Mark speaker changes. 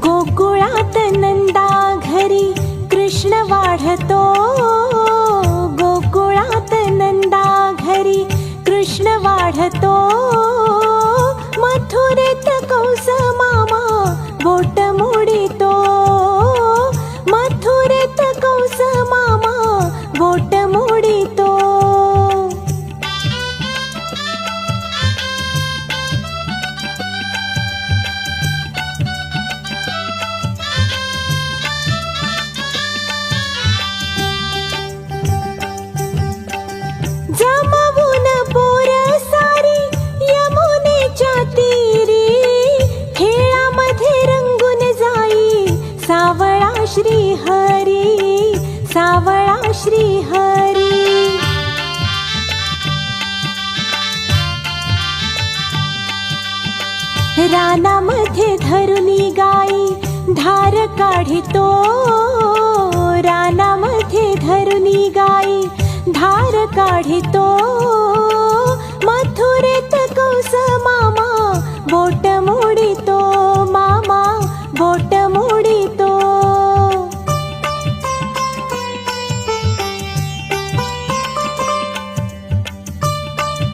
Speaker 1: गोकुळात नंदा घरी कृष्ण वाढतो, गोकुळात नंदा घरी कृष्ण वाढतो. मथुरेत कंस मामा बोट मोडितो, मथुरेत कंस मामा बोट मोडितो. जमवून पोर सारी यमुनेच्या तीरी, खेळामध्ये रंगून जाई सावळा श्रीहरी, सावळा श्रीहरी. रानामध्ये धरुनी गाई धार काढितो, रानामध्ये धरुनी गाई धार काढितो.